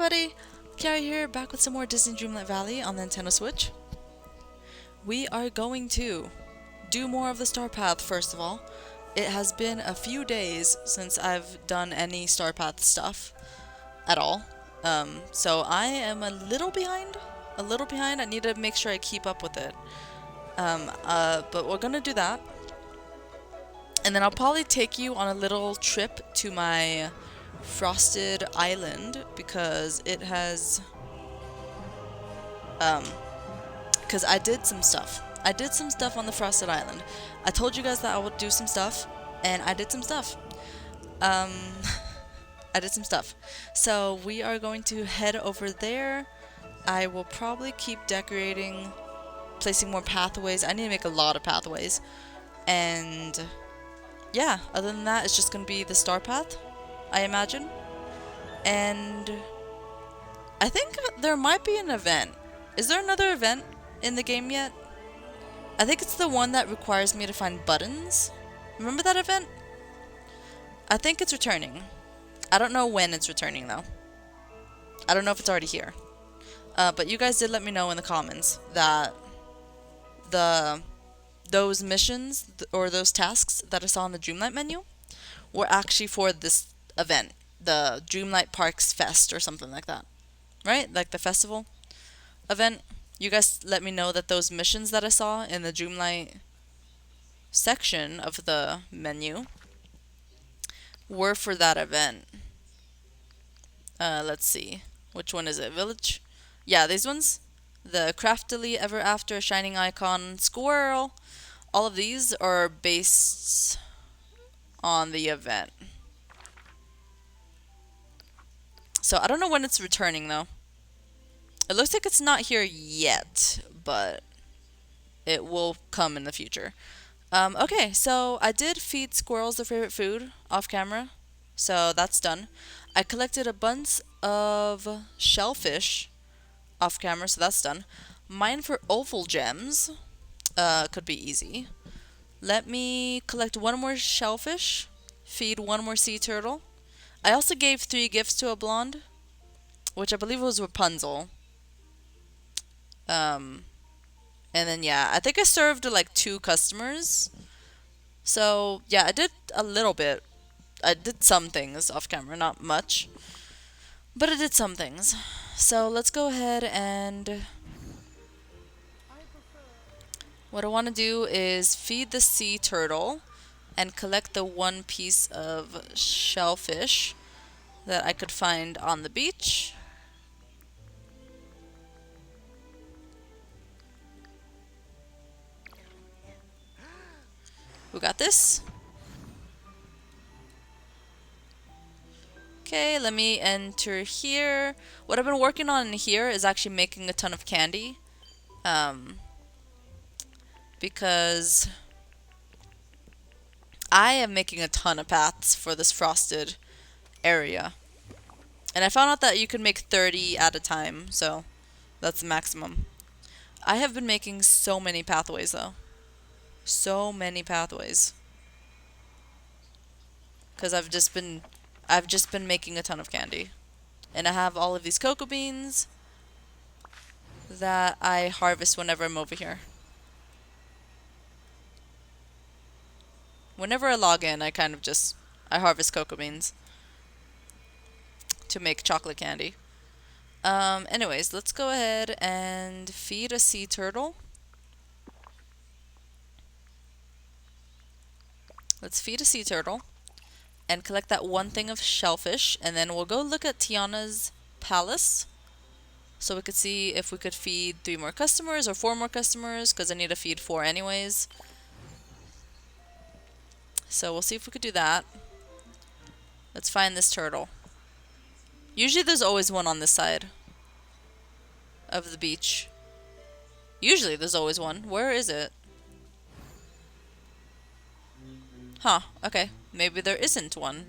everybody, Kiara here, back with some more Disney Dreamlight Valley on the Nintendo Switch. We are going to do more of the Star Path first of all. It has been a few days since I've done any Star Path stuff at all. So I am a little behind. I need to make sure I keep up with it. But we're gonna do that. And then I'll probably take you on a little trip to my Frosted Island because it has because I did some stuff. I did some stuff on the Frosted Island. I told you guys that I would do some stuff, and I did some stuff. I did some stuff. So we are going to head over there. I will probably keep decorating, placing more pathways. I need to make a lot of pathways. And yeah, other than that, it's just going to be the Star Path, I imagine. And I think there might be an event. Is there another event in the game yet? I think it's the one that requires me to find buttons. Remember that event? I think it's returning. I don't know when it's returning though. I don't know if it's already here. But you guys did let me know in the comments that those missions or those tasks that I saw in the Dreamlight menu were actually for this event, the Dreamlight Parks Fest or something like that. Right? Like the festival event. You guys let me know that those missions that I saw in the Dreamlight section of the menu were for that event. Let's see. Which one is it? Village? Yeah, these ones. The Craftily Ever After Shining Icon Squirrel. All of these are based on the event. So I don't know when it's returning though. It looks like it's not here yet, but it will come in the future. Okay, so I did feed squirrels their favorite food off camera, so that's done. I collected a bunch of shellfish off camera, so that's done. Mine for oval gems could be easy. Let me collect one more shellfish, feed one more sea turtle. I also gave 3 gifts to a blonde, which I believe was Rapunzel. And then yeah, I think I served like 2 customers. So yeah, I did a little bit. I did some things off camera, not much, but I did some things. So let's go ahead and what I want to do is feed the sea turtle and collect the 1 piece of shellfish that I could find on the beach. We got this. Okay, let me enter here. What I've been working on in here is actually making a ton of candy. Because I am making a ton of paths for this frosted area. And I found out that you can make 30 at a time, so that's the maximum. I have been making so many pathways though. So many pathways. Because I've just been making a ton of candy. And I have all of these cocoa beans that I harvest whenever I'm over here. Whenever I log in, I harvest cocoa beans to make chocolate candy. Anyways, let's go ahead and feed a sea turtle. Let's feed a sea turtle and collect that 1 thing of shellfish, and then we'll go look at Tiana's palace so we could see if we could feed 3 more customers or 4 more customers, because I need to feed 4 anyways. So we'll see if we could do that. Let's find this turtle. Usually there's always one on this side of the beach. Usually there's always one. Where is it? Huh, okay. Maybe there isn't one.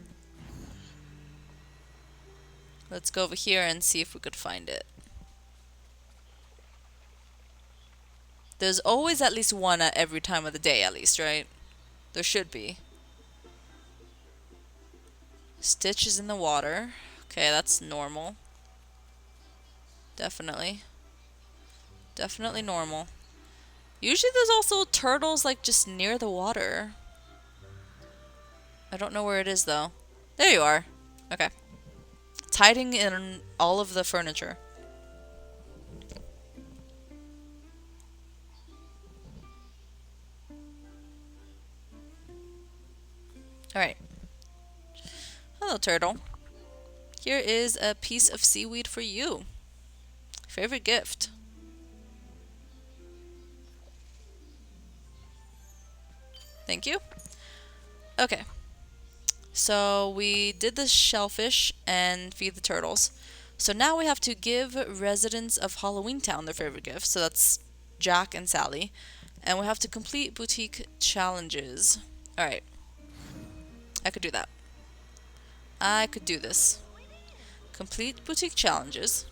Let's go over here and see if we could find it. There's always at least one at every time of the day, at least, right? There should be. Stitch is in the water. Okay, that's normal. Definitely. Definitely normal. Usually there's also turtles like just near the water. I don't know where it is though. There you are. Okay. It's hiding in all of the furniture. Alright. Hello, turtle. Here is a piece of seaweed for you. Favorite gift. Thank you. Okay. So we did the shellfish and feed the turtles. So now we have to give residents of Halloween Town their favorite gift. So that's Jack and Sally. And we have to complete boutique challenges. Alright. I could do that. I could do this. Complete boutique challenges.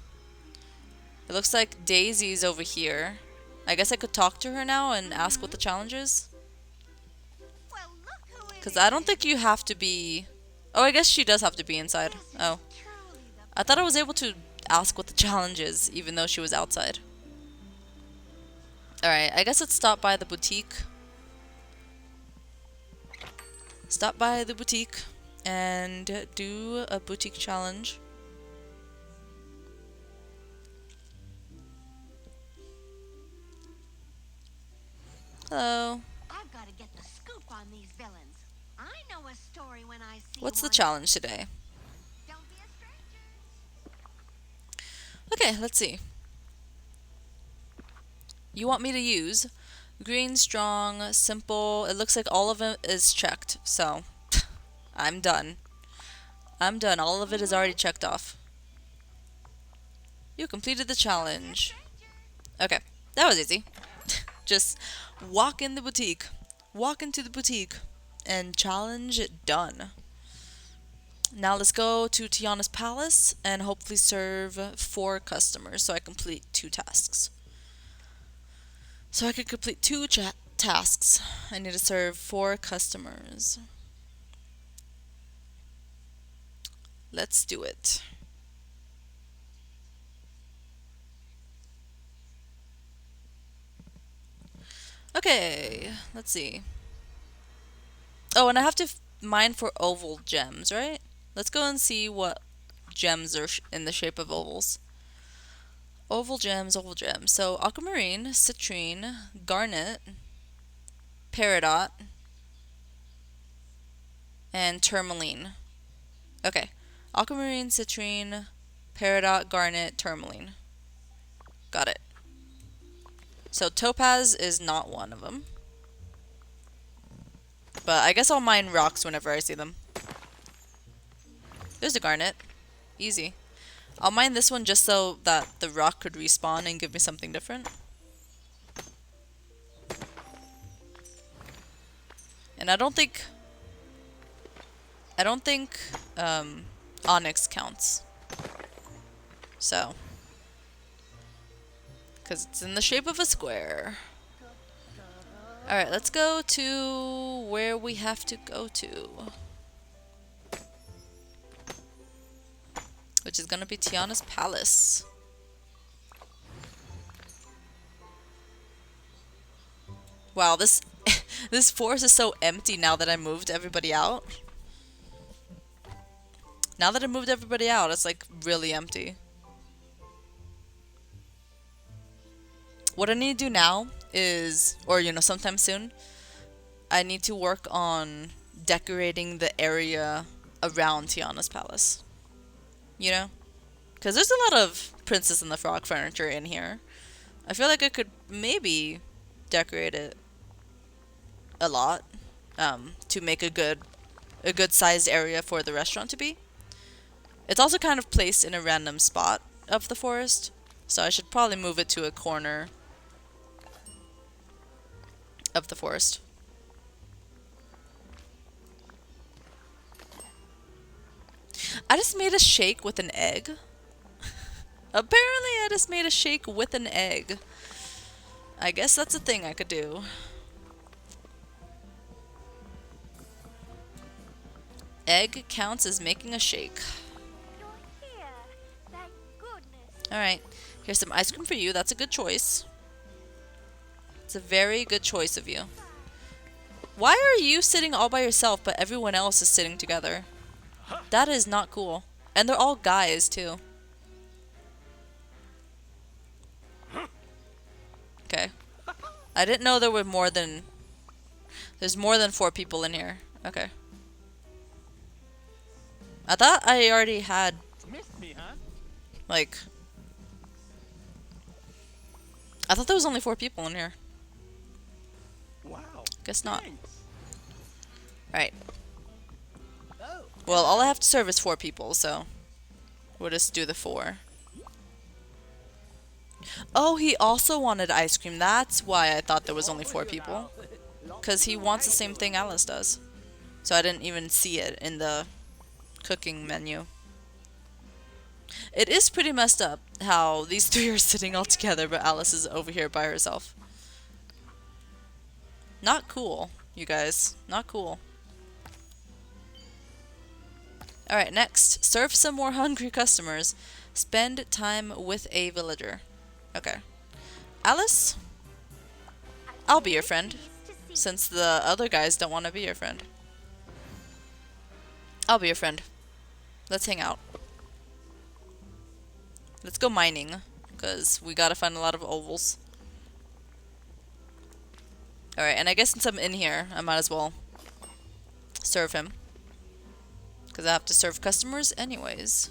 It looks like Daisy's over here. I guess I could talk to her now and ask what the challenge is. Because I don't think you have to be... Oh, I guess she does have to be inside. Oh. I thought I was able to ask what the challenge is, even though she was outside. Alright, I guess let's stop by the boutique. Stop by the boutique and do a boutique challenge. Hello. I've got to get the scoop on these villains. I know a story when I see What's the one. challenge today? Don't be a stranger. Okay, let's see. You want me to use green, strong, simple. It looks like all of it is checked, so I'm done. I'm done. All of it is already checked off. You completed the challenge. Okay, that was easy. Just walk in the boutique. Walk into the boutique. And challenge done. Now let's go to Tiana's palace and hopefully serve 4 customers so I complete 2 tasks. So I could complete 2 tasks. I need to serve 4 customers. Let's do it. Okay, let's see. Oh, and I have to mine for oval gems, right? Let's go and see what gems are in the shape of ovals. Oval gems, oval gems. So aquamarine, citrine, garnet, peridot, and tourmaline. Okay. Aquamarine, citrine, peridot, garnet, tourmaline. Got it. So topaz is not one of them. But I guess I'll mine rocks whenever I see them. There's a garnet. Easy. I'll mine this one just so that the rock could respawn and give me something different. And I don't think onyx counts. So, because it's in the shape of a square. Alright, let's go to where we have to go to. Which is gonna be Tiana's palace. Wow, this this forest is so empty now that I moved everybody out. Now that I moved everybody out, it's like really empty. What I need to do now is, or sometime soon, I need to work on decorating the area around Tiana's palace. Because there's a lot of Princess and the Frog furniture in here. I feel like I could maybe decorate it a lot to make a good sized area for the restaurant to be. It's also kind of placed in a random spot of the forest, so I should probably move it to a corner of the forest. I just made a shake with an egg. Apparently I just made a shake with an egg. I guess that's a thing I could do. Egg counts as making a shake. You're here. Thank goodness. Alright. Here's some ice cream for you. That's a good choice. It's a very good choice of you. Why are you sitting all by yourself, but everyone else is sitting together? That is not cool. And they're all guys, too. Okay. I didn't know there were more than... There's more than 4 people in here. Okay. I thought I already had... Missed me, huh? Like... I thought there was only 4 people in here. Wow. Guess not. Thanks. Right. Oh. Well, all I have to serve is 4 people, so... We'll just do the 4. Oh, he also wanted ice cream. That's why I thought there was only 4 people. Because he wants the same thing Alice does. So I didn't even see it in the cooking menu. It is pretty messed up how these 3 are sitting all together, but Alice is over here by herself. Not cool, you guys. Not cool. Alright, next. Serve some more hungry customers. Spend time with a villager. Okay. Alice? I'll be your friend. Since the other guys don't want to be your friend. I'll be your friend. Let's hang out. Let's go mining. Because we gotta find a lot of ovals. Alright, and I guess since I'm in here, I might as well serve him. Because I have to serve customers anyways.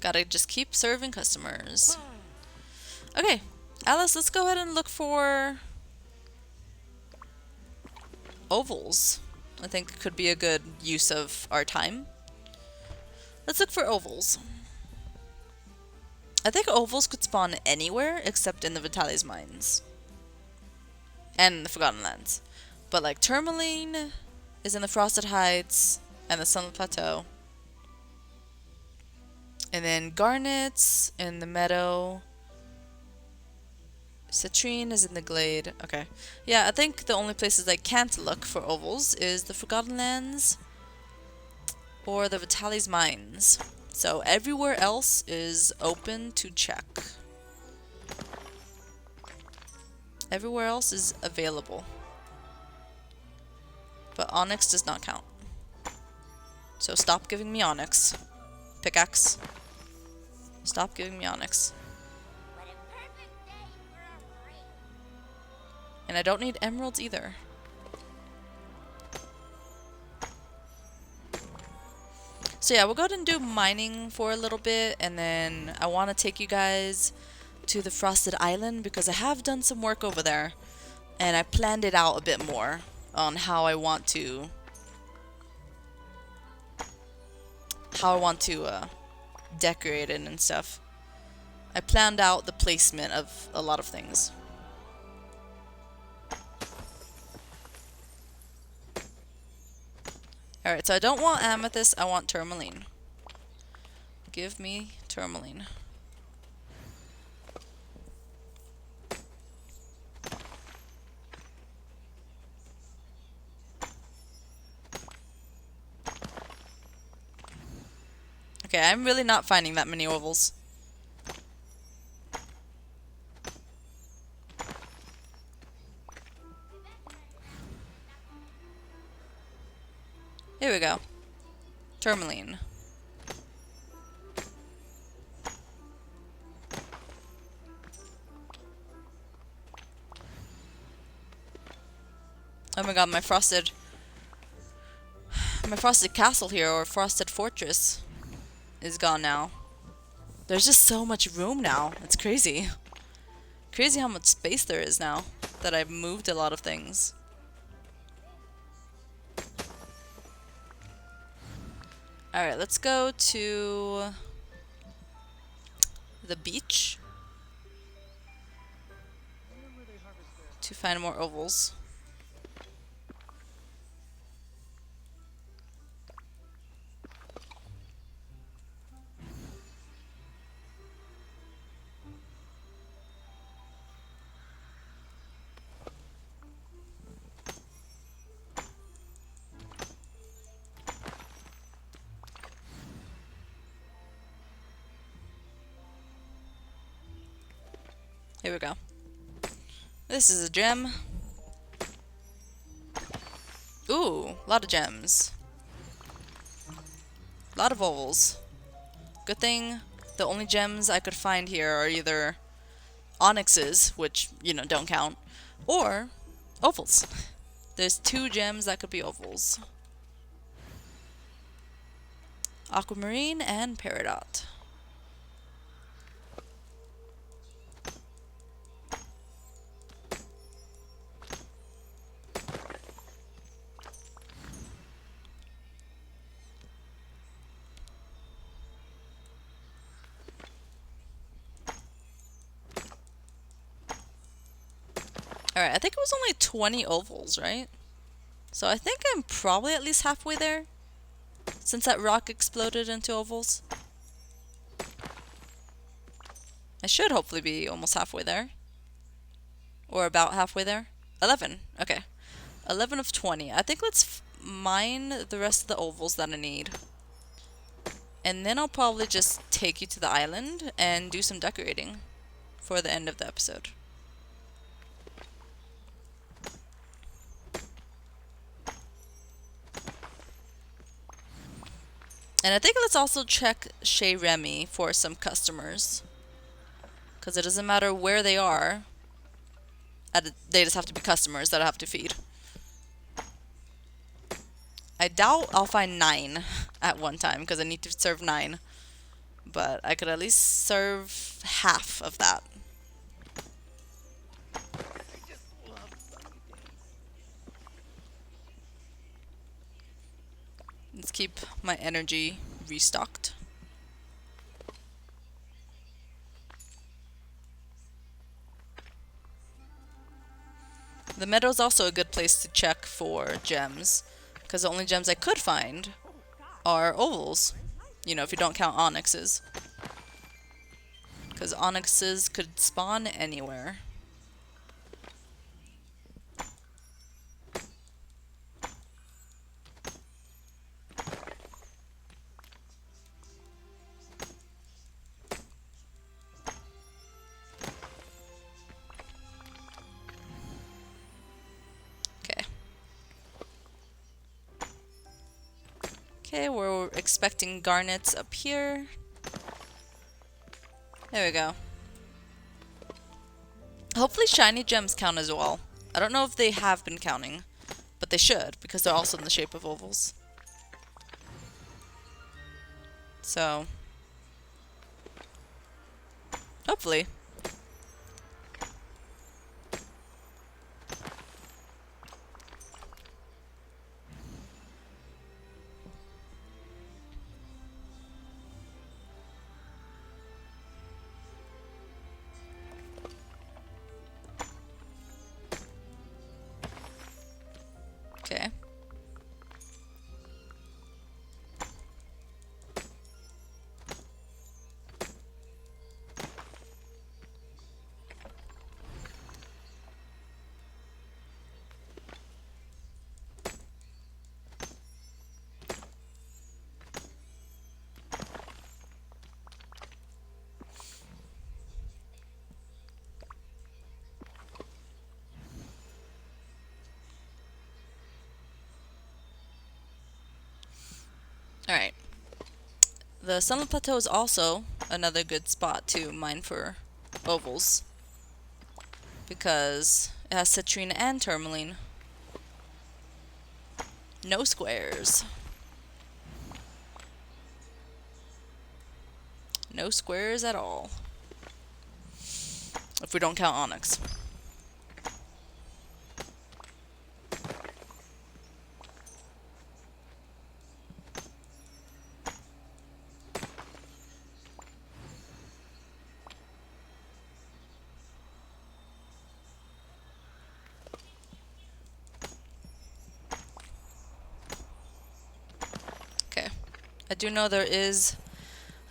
Gotta just keep serving customers. Okay, Alice, let's go ahead and look for ovals. I think could be a good use of our time. Let's look for ovals. I think ovals could spawn anywhere except in the Vitalis mines. And the Forgotten Lands. But like tourmaline is in the Frosted Heights and the Sunlit Plateau. And then garnets in the meadow. Citrine is in the glade. Okay. Yeah, I think the only places I can't look for ovals is the Forgotten Lands or the Vitalis mines. So everywhere else is open to check. Everywhere else is available. But onyx does not count. So stop giving me onyx. Pickaxe. Stop giving me onyx. And I don't need emeralds either. So yeah, we'll go ahead and do mining for a little bit, and then I want to take you guys to the Frosted Island because I have done some work over there, and I planned it out a bit more on how I want to decorate it and stuff. I planned out the placement of a lot of things. Alright, so I don't want amethyst, I want tourmaline. Give me tourmaline. Okay, I'm really not finding that many ovals. Here we go. Tourmaline. Oh my god, my frosted castle here, or frosted fortress, is gone now. There's just so much room now. It's crazy. Crazy how much space there is now that I've moved a lot of things. Alright, let's go to the beach to find more ovals. Here we go. This is a gem. Ooh, a lot of gems. A lot of ovals. Good thing the only gems I could find here are either onyxes, which, you know, don't count, or ovals. There's 2 gems that could be ovals. Aquamarine and peridot. Alright, I think it was only 20 ovals, right? So I think I'm probably at least halfway there, since that rock exploded into ovals. I should hopefully be almost halfway there. Or about halfway there. 11. Okay. 11 of 20. I think let's mine the rest of the ovals that I need. And then I'll probably just take you to the island and do some decorating for the end of the episode. And I think let's also check Chez Remy for some customers. Because it doesn't matter where they are. They just have to be customers that I have to feed. I doubt I'll find 9 at one time because I need to serve 9. But I could at least serve half of that. Let's keep my energy restocked. The meadow's also a good place to check for gems, because the only gems I could find are ovals. You know, if you don't count onyxes. Because onyxes could spawn anywhere. Okay, we're expecting garnets up here. There we go. Hopefully shiny gems count as well. I don't know if they have been counting, but they should, because they're also in the shape of ovals. So, hopefully. Okay. Alright. The Sunlit Plateau is also another good spot to mine for ovals, because it has citrine and tourmaline. No squares. No squares at all. If we don't count onyx. Okay. I do know there is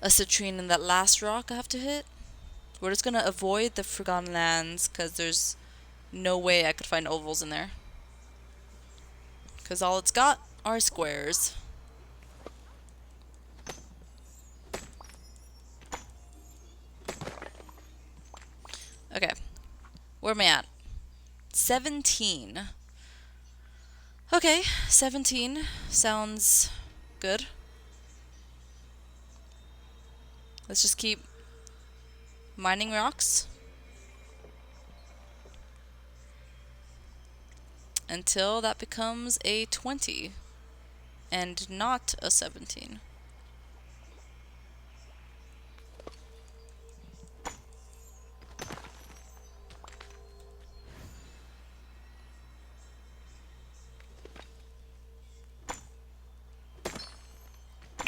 a citrine in that last rock I have to hit. We're just gonna avoid the Forgotten Lands because there's no way I could find ovals in there. Because all it's got are squares. Okay. Where am I at? 17. Okay, 17 sounds good. Let's just keep mining rocks until that becomes a 20 and not a 17.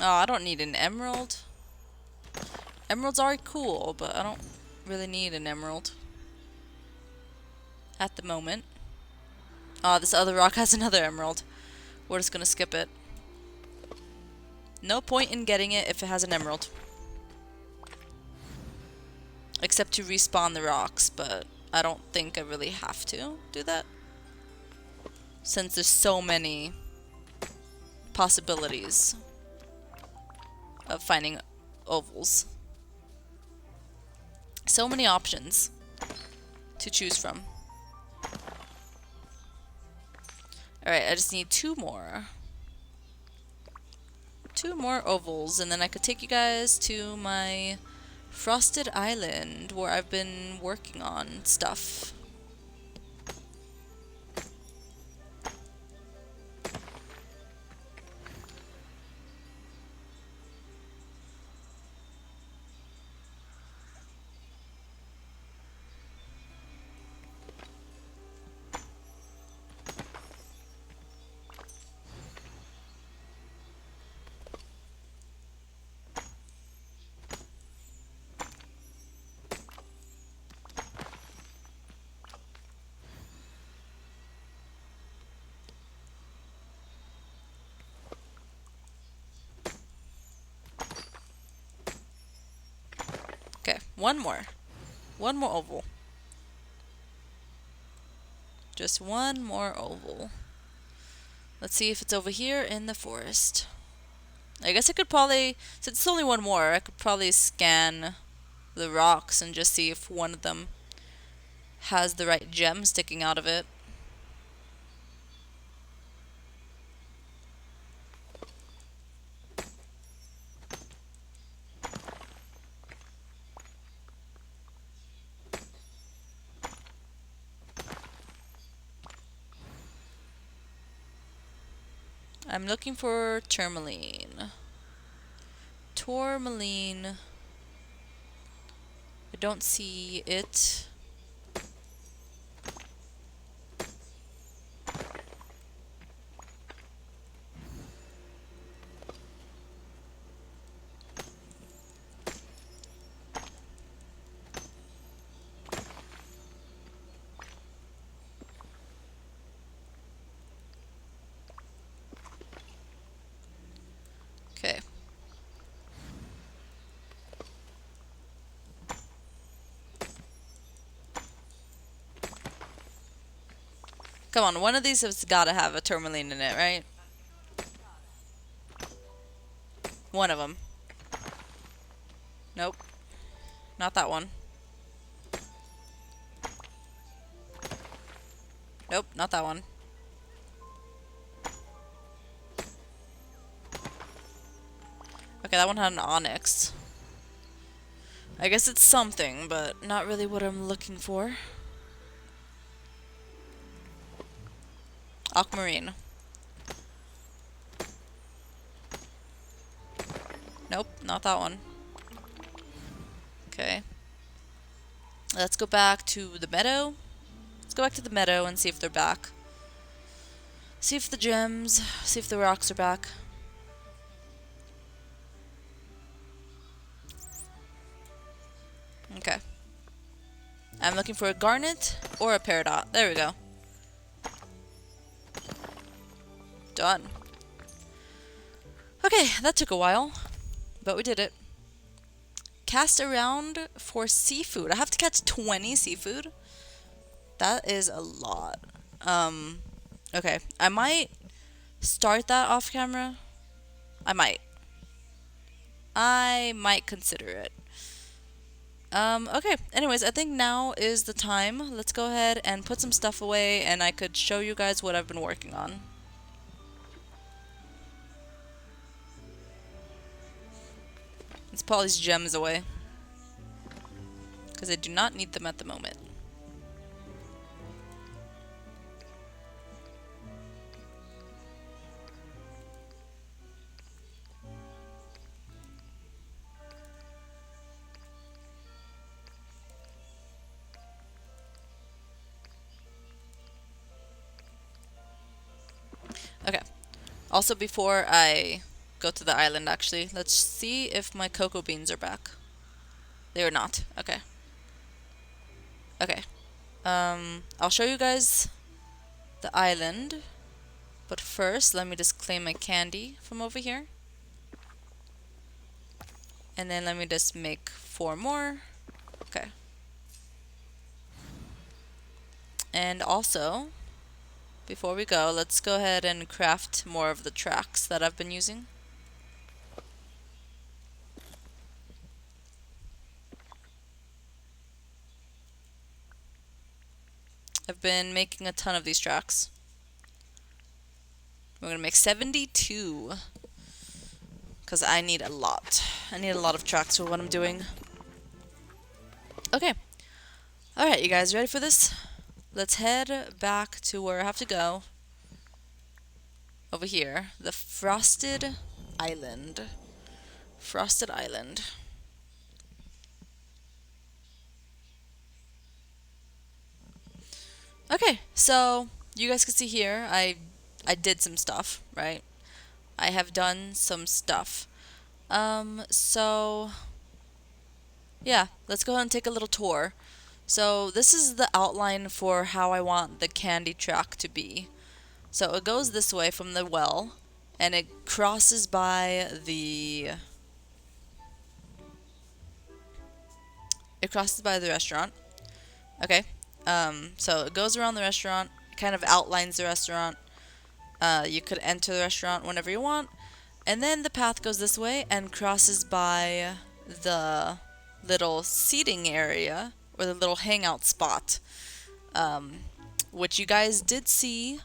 Oh, I don't need an emerald. Emeralds are cool, but I don't really need an emerald at the moment. Oh, this other rock has another emerald. We're just gonna skip it. No point in getting it if it has an emerald. Except to respawn the rocks, but I don't think I really have to do that. Since there's so many possibilities of finding ovals. So many options to choose from. Alright, I just need 2 more. 2 more ovals, and then I could take you guys to my frosted island where I've been working on stuff. Okay, one more. One more oval. Just one more oval. Let's see if it's over here in the forest. I guess I could probably, since it's only one more, I could probably scan the rocks and just see if one of them has the right gem sticking out of it. I'm looking for tourmaline. Tourmaline. I don't see it. Okay. Come on, one of these has gotta have a tourmaline in it, right? One of them. Nope. Not that one. Nope, not that one. Okay, that one had an onyx. I guess it's something, but not really what I'm looking for. Aquamarine. Nope, not that one. Okay. Let's go back to the meadow. Let's go back to the meadow and see if they're back. See if the gems, see if the rocks are back. Okay. I'm looking for a garnet or a peridot. There we go. Done. Okay, that took a while, but we did it. Cast around for seafood. I have to catch 20 seafood. That is a lot. Okay. I might start that off camera. I might consider it. Okay, anyways, I think now is the time. Let's go ahead and put some stuff away, and I could show you guys what I've been working on. Let's put all these gems away, because I do not need them at the moment. Okay. Also, before I go to the island, actually, let's see if my cocoa beans are back. They are not. Okay. Okay. I'll show you guys the island, but first, let me just claim my candy from over here. And then let me just make 4 more. Okay. And also, before we go, let's go ahead and craft more of the tracks that I've been using. I've been making a ton of these tracks. We're gonna make 72. Because I need a lot. I need a lot of tracks for what I'm doing. Okay. Alright, you guys ready for this? Let's head back to where I have to go. Over here. The Frosted Island. Frosted Island. Okay, so you guys can see here, I did some stuff, right? I have done some stuff. So yeah, let's go ahead and take a little tour. So this is the outline for how I want the candy track to be. So it goes this way from the well, and it crosses by the restaurant. Okay. So it goes around the restaurant, kind of outlines the restaurant. You could enter the restaurant whenever you want. And then the path goes this way and crosses by the little seating area, or the little hangout spot, which you guys did see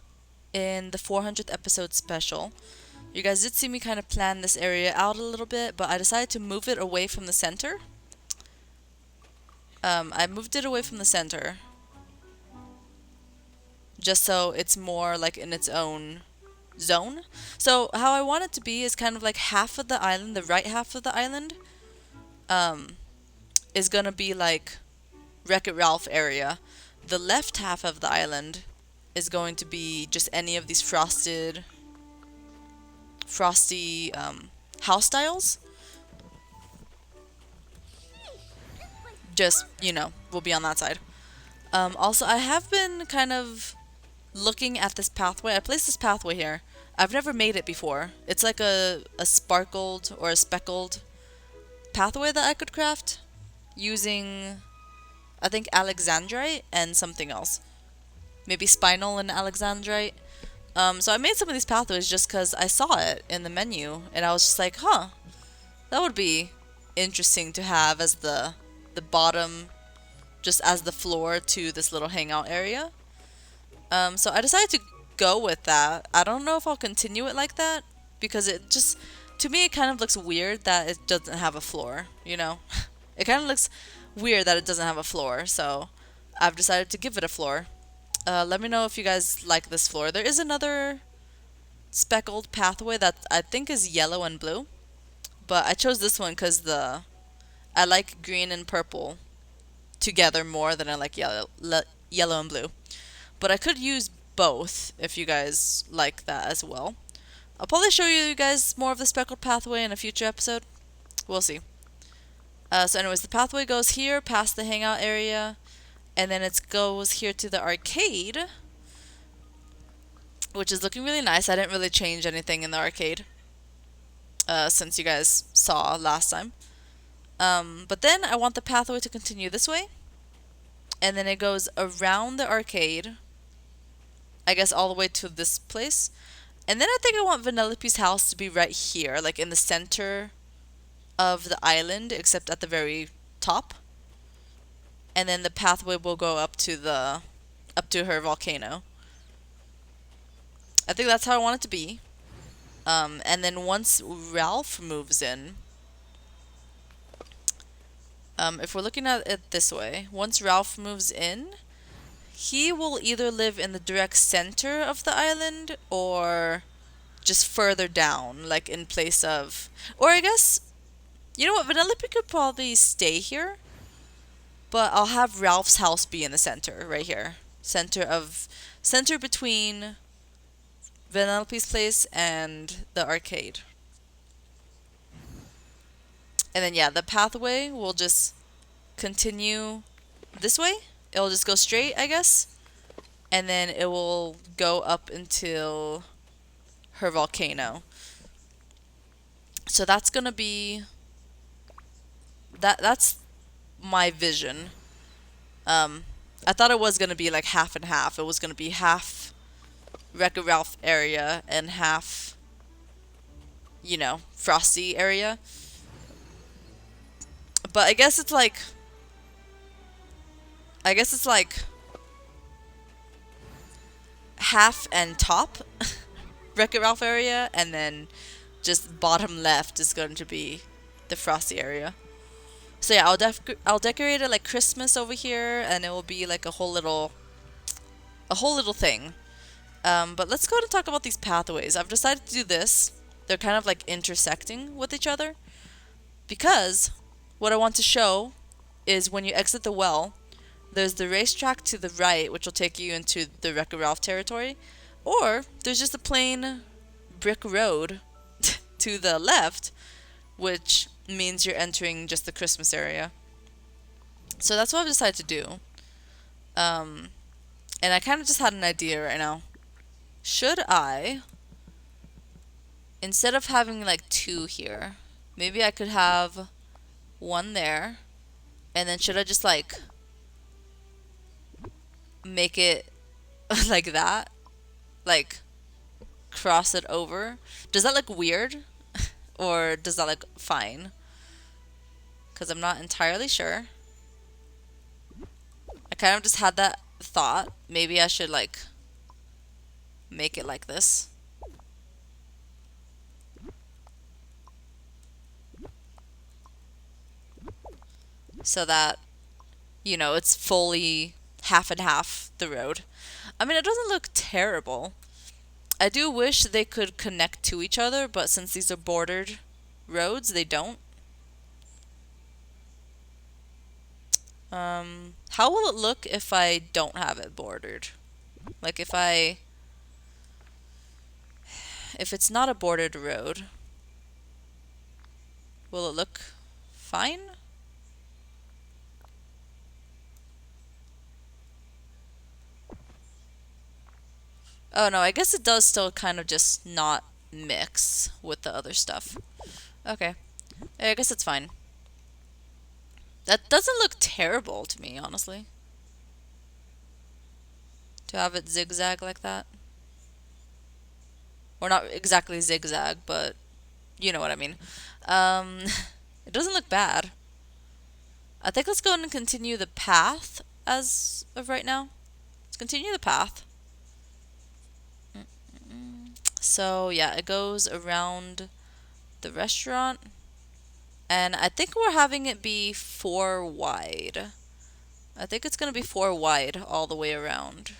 in the 400th episode special. You guys did see me kind of plan this area out a little bit, but I decided to move it away from the center. I moved it away from the center just so it's more like in its own zone. So how I want it to be is kind of like half of the island, the right half of the island, is gonna be like Wreck-It Ralph area. The left half of the island is going to be just any of these frosty house styles. Just, will be on that side. Also, I have been kind of looking at this pathway. I placed this pathway here. I've never made it before. It's like a sparkled or a speckled pathway that I could craft using, I think, alexandrite and something else. Maybe spinel and alexandrite. So I made some of these pathways just because I saw it in the menu, and I was just like, huh, that would be interesting to have as the bottom, just as the floor to this little hangout area. So I decided to go with that. I don't know if I'll continue it like that, because it just, to me, it kind of looks weird that it doesn't have a floor, It kind of looks weird that it doesn't have a floor, so I've decided to give it a floor. Let me know if you guys like this floor. There is another speckled pathway that I think is yellow and blue, but I chose this one because I like green and purple together more than I like yellow and blue. But I could use both if you guys like that as well. I'll probably show you guys more of the speckled pathway in a future episode. We'll see. So anyways, the pathway goes here past the hangout area, and then it goes here to the arcade, which is looking really nice. I didn't really change anything in the arcade since you guys saw last time. But then I want the pathway to continue this way, and then it goes around the arcade, I guess all the way to this place. And then I think I want Vanellope's house to be right here, like in the center of the island, except at the very top. and then the pathway will go up to her volcano. I think that's how I want it to be. And then once Ralph moves in, if we're looking at it this way, once Ralph moves in, he will either live in the direct center of the island or just further down, like in place of, or I guess, you know what, Vanellope could probably stay here, but I'll have Ralph's house be in the center, right here. Center between Vanellope's place and the arcade. And then yeah, the pathway will just continue this way. It'll just go straight, I guess. And then it will go up until her volcano. So that's gonna be that's my vision. I thought it was gonna be like half and half. It was gonna be half Wreck-It Ralph area and half, you know, Frosty area. But I guess it's like half and top Wreck-It Ralph area, and then just bottom left is going to be the Frosty area. So yeah, I'll decorate it like Christmas over here, and it will be like a whole little thing. But let's go ahead and talk about these pathways. I've decided to do this. They're kind of like intersecting with each other, because what I want to show is when you exit the well, there's the racetrack to the right, which will take you into the Wreck-It Ralph territory, or there's just a plain brick road to the left, which means you're entering just the Christmas area. So that's what I've decided to do. And I kind of just had an idea right now. Should I, instead of having like two here, maybe I could have one there, and then should I just like make it like that, like cross it over? Does that look weird, or does that look fine? Because I'm not entirely sure. I kind of just had that thought. Maybe I should like make it like this. So that, you know, it's fully half and half the road. I mean, it doesn't look terrible. I do wish they could connect to each other, but since these are bordered roads, they don't. How will it look if I don't have it bordered? Like if it's not a bordered road, will it look fine? Oh no, I guess it does still kind of just not mix with the other stuff. Okay. I guess it's fine. That doesn't look terrible to me, honestly. To have it zigzag like that. Or not exactly zigzag, but you know what I mean. It doesn't look bad. I think let's go ahead and continue the path as of right now. Let's continue the path. So yeah, it goes around the restaurant. And I think we're having it be 4 wide. I think it's going to be 4 wide all the way around.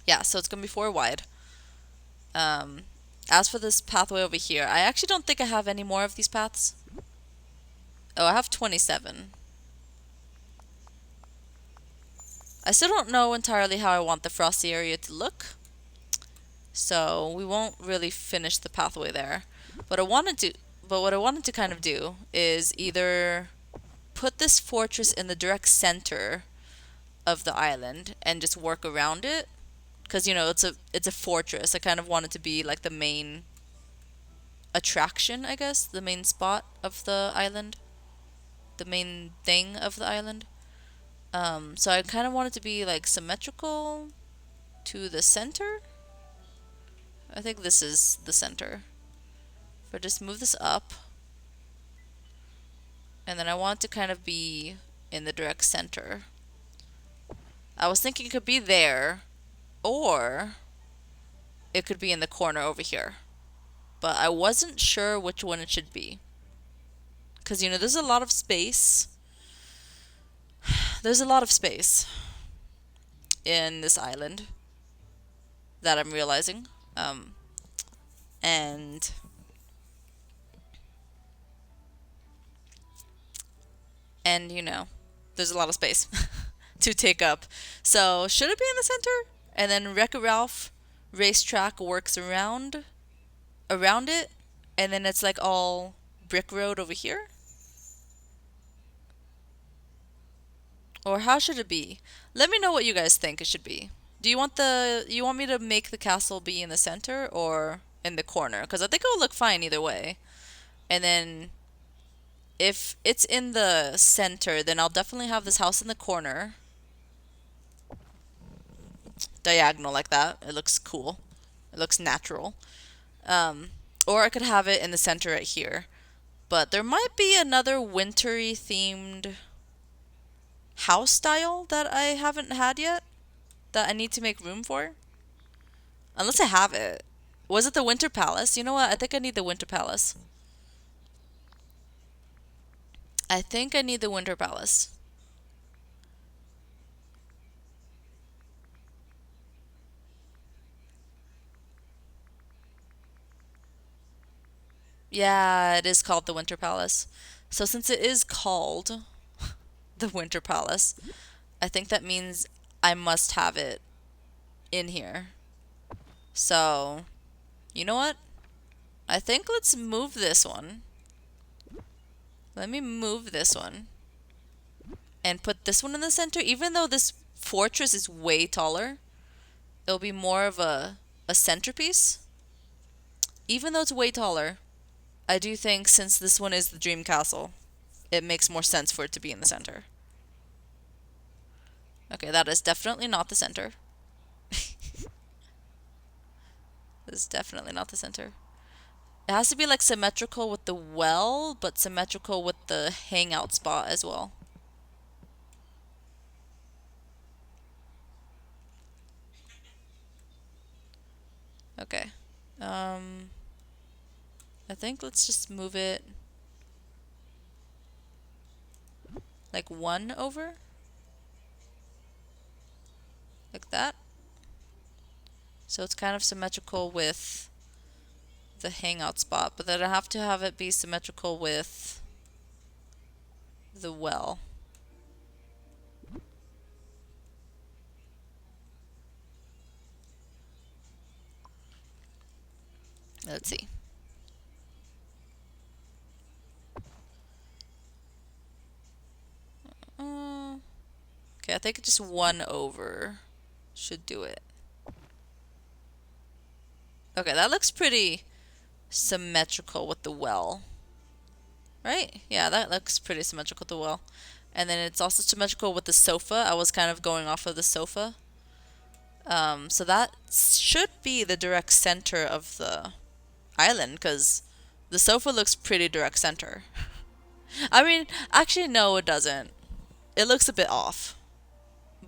Yeah, so it's going to be 4 wide. As for this pathway over here, I actually don't think I have any more of these paths. Oh, I have 27. I still don't know entirely how I want the Frosty area to look, so we won't really finish the pathway there. But what I wanted to kind of do is either put this fortress in the direct center of the island and just work around it, because you know it's a fortress. I kind of want it to be like the main attraction, I guess, the main spot of the island. the main thing of the island. So I kind of want it to be like symmetrical to the center. I think this is the center. If I just move this up, and then I want it to kind of be in the direct center. I was thinking it could be there, or it could be in the corner over here. But I wasn't sure which one it should be. Because, you know, there's a lot of space. There's a lot of space in this island that I'm realizing. And you know, there's a lot of space to take up. So should it be in the center? And then Wreck-It Ralph racetrack works around it, and then it's like all brick road over here? Or how should it be? Let me know what you guys think it should be. Do you want me to make the castle be in the center or in the corner? Because I think it will look fine either way. And then if it's in the center, then I'll definitely have this house in the corner. Diagonal like that. It looks cool. It looks natural. Or I could have it in the center right here. But there might be another wintry themed house style that I haven't had yet that I need to make room for. Unless I have it. Was it the Winter Palace? You know what? I think I need the Winter Palace. I think I need the Winter Palace. Yeah, it is called the Winter Palace. So since it is called the Winter Palace, I think that means I must have it in here. So, you know what? I think let's move this one. Let me move this one. And put this one in the center. Even though this fortress is way taller, it'll be more of a centerpiece. Even though it's way taller, I do think since this one is the Dream Castle, it makes more sense for it to be in the center. Okay, that is definitely not the center. This is definitely not the center. It has to be like symmetrical with the well, but symmetrical with the hangout spot as well. Okay. I think let's just move it like one over. Like that. So it's kind of symmetrical with the hangout spot, but then I have to have it be symmetrical with the well. Let's see. Okay, I think just one over should do it. Okay, that looks pretty symmetrical with the well. Right? Yeah, that looks pretty symmetrical with the well. And then it's also symmetrical with the sofa. I was kind of going off of the sofa. So that should be the direct center of the island, because the sofa looks pretty direct center. I mean, actually, no, it doesn't. It looks a bit off.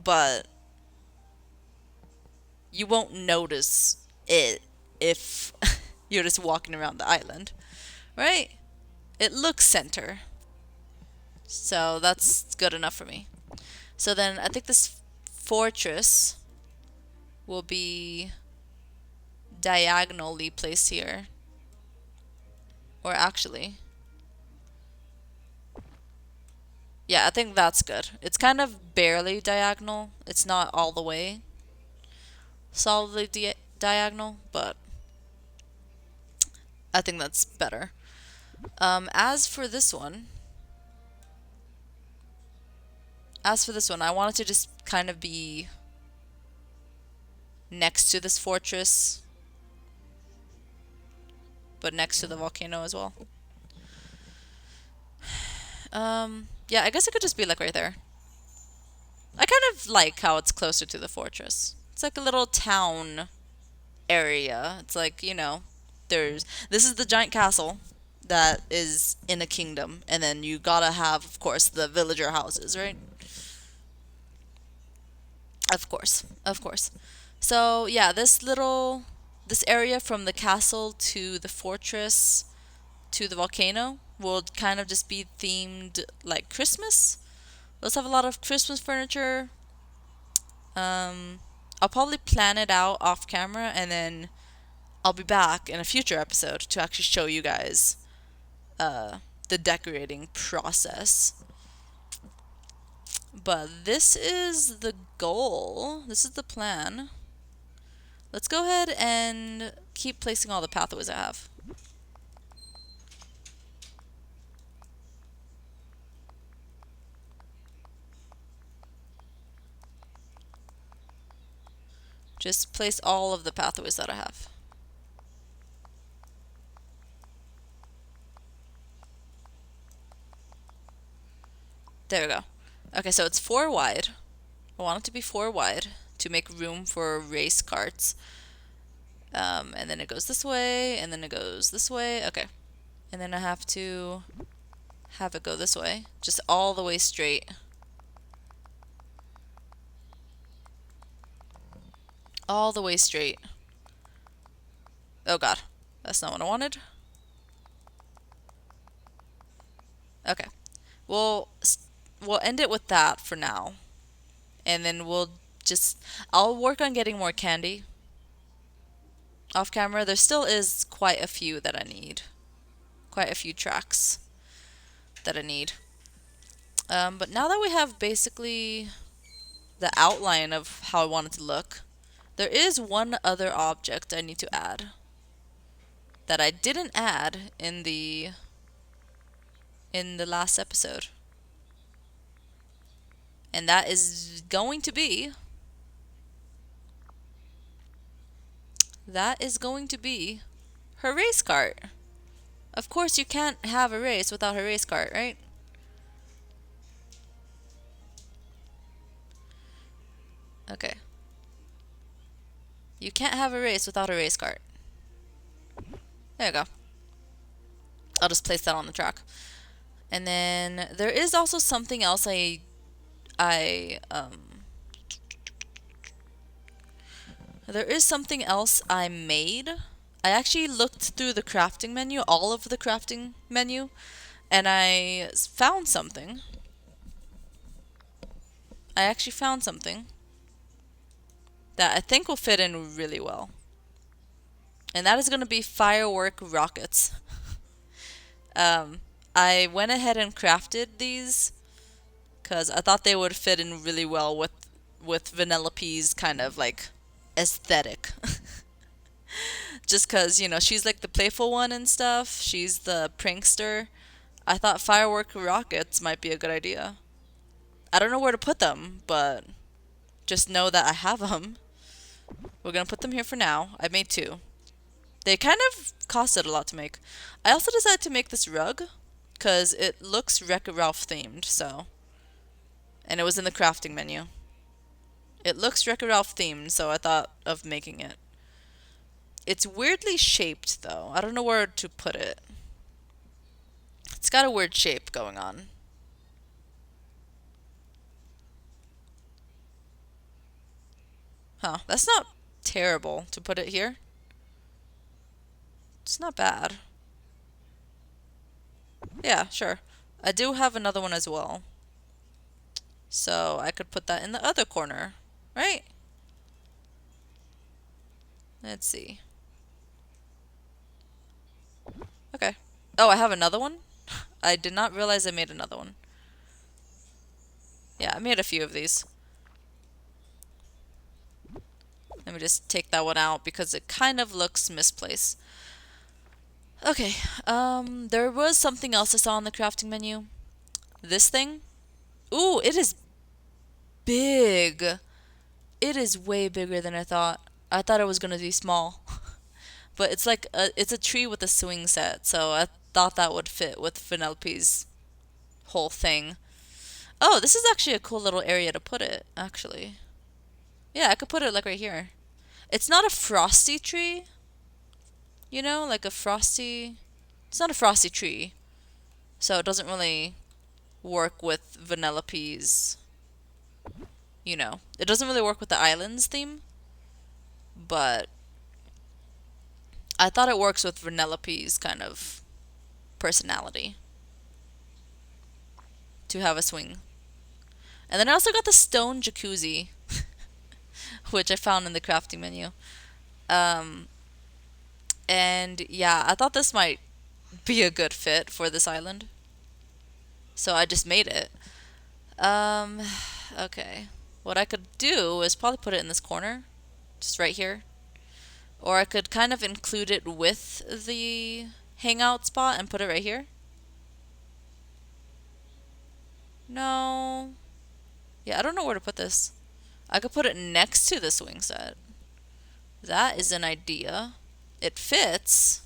But you won't notice it if you're just walking around the island. Right? It looks center. So that's good enough for me. So then I think this fortress will be diagonally placed here. Or actually, yeah, I think that's good. It's kind of barely diagonal. It's not all the way solidly diagonal, but I think that's better. As for this one, I want it to just kind of be next to this fortress, but next to the volcano as well. Yeah, I guess it could just be like right there. I kind of like how it's closer to the fortress. It's like a little town area. It's like, this is the giant castle that is in a kingdom, and then you gotta have, of course, the villager houses, right? Of course, of course. So yeah, this area from the castle to the fortress to the volcano will kind of just be themed like Christmas. Let's have a lot of Christmas furniture. Um, I'll probably plan it out off camera, and then I'll be back in a future episode to actually show you guys the decorating process. But this is the goal. This is the plan. Let's go ahead and keep placing all the pathways I have. Just place all of the pathways that I have. There we go. Okay, so it's 4 wide. I want it to be 4 wide to make room for race carts. And then it goes this way, and then it goes this way. Okay. And then I have to have it go this way. Just all the way straight. All the way straight. Oh god. That's not what I wanted. Okay. We'll end it with that for now. And then I'll work on getting more candy off camera. There still is quite a few that I need. Quite a few tracks that I need. But now that we have basically the outline of how I want it to look, there is one other object I need to add that I didn't add in the last episode. And that is going to be her race cart. Of course, you can't have a race without her race cart, right? Okay. You can't have a race without a race cart. There you go. I'll just place that on the track. And then there is also something else I there is something else I made. I actually looked through the crafting menu, all of the crafting menu, and I found something. I actually found something that I think will fit in really well. And that is going to be firework rockets. I went ahead and crafted these because I thought they would fit in really well with Vanellope's kind of like aesthetic. Just because, she's like the playful one and stuff. She's the prankster. I thought firework rockets might be a good idea. I don't know where to put them, but just know that I have them. We're going to put them here for now. I made 2. They kind of costed a lot to make. I also decided to make this rug because it looks Wreck-It Ralph themed, so. And it was in the crafting menu. It looks Wreck-It Ralph themed, so I thought of making it. It's weirdly shaped, though. I don't know where to put it. It's got a weird shape going on. Huh, that's not terrible to put it here. It's not bad. Yeah, sure. I do have another one as well. So I could put that in the other corner, right? Let's see. Okay. Oh, I have another one? I did not realize I made another one. Yeah, I made a few of these. Let me just take that one out because it kind of looks misplaced. Okay, there was something else I saw on the crafting menu. This thing. Ooh, it is big. It is way bigger than I thought. I thought it was gonna be small. But it's like it's a tree with a swing set, so I thought that would fit with Vanellope's whole thing. Oh, this is actually a cool little area to put it, actually. Yeah, I could put it like right here. It's not a frosty tree, you know, like a frosty. It's not a frosty tree, so it doesn't really work with Vanellope's, you know. It doesn't really work with the islands theme, but I thought it works with Vanellope's kind of personality to have a swing. And then I also got the stone jacuzzi, which I found in the crafting menu. Um, and yeah, I thought this might be a good fit for this island. So I just made it. Um, okay. What I could do is probably put it in this corner, just right here. Or I could kind of include it with the hangout spot and put it right here. No. Yeah, I don't know where to put this. I could put it next to the swing set. That is an idea. It fits.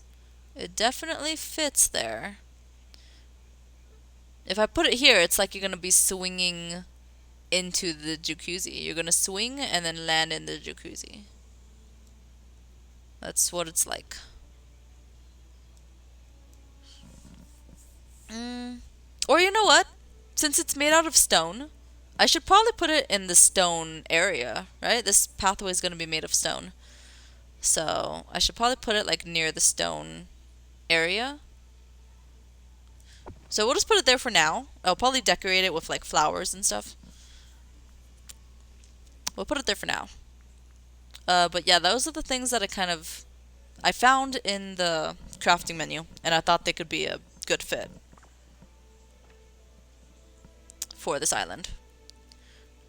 It definitely fits there. If I put it here, it's like you're going to be swinging into the jacuzzi. You're going to swing and then land in the jacuzzi. That's what it's like. Or you know what? Since it's made out of stone, I should probably put it in the stone area, right? This pathway is going to be made of stone. So I should probably put it like near the stone area. So we'll just put it there for now. I'll probably decorate it with like flowers and stuff. We'll put it there for now. But yeah, those are the things that I found in the crafting menu, and I thought they could be a good fit for this island.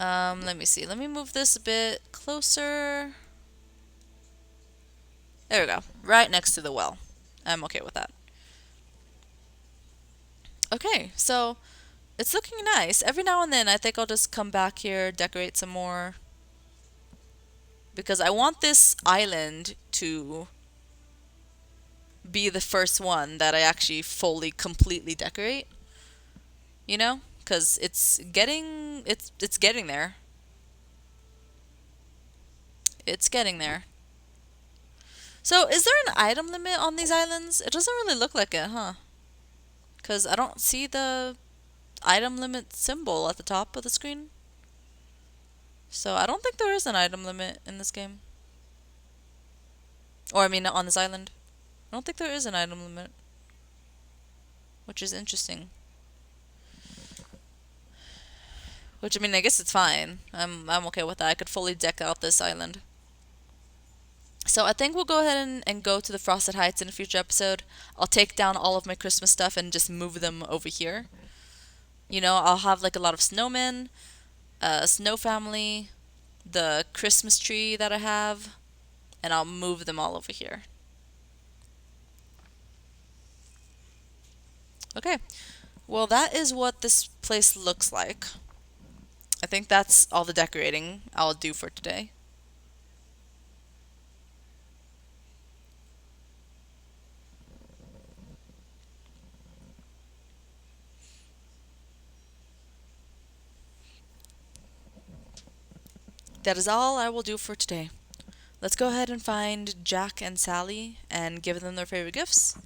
Let me see. Let me move this a bit closer. There we go. Right next to the well. I'm okay with that. Okay, so it's looking nice. Every now and then I think I'll just come back here, decorate some more. Because I want this island to be the first one that I actually fully, completely decorate. You know? Because it's getting there. It's getting there. So, is there an item limit on these islands? It doesn't really look like it, huh? Because I don't see the item limit symbol at the top of the screen. So, I don't think there is an item limit in this game. Or, I mean, on this island. I don't think there is an item limit. Which is interesting. Which, I mean, I guess it's fine. I'm okay with that. I could fully deck out this island. So I think we'll go ahead and go to the Frosted Heights in a future episode. I'll take down all of my Christmas stuff and just move them over here. You know, I'll have like a lot of snowmen, snow family, the Christmas tree that I have, and I'll move them all over here. Okay, well that is what this place looks like. I think that's all the decorating I'll do for today. That is all I will do for today. Let's go ahead and find Jack and Sally and give them their favorite gifts.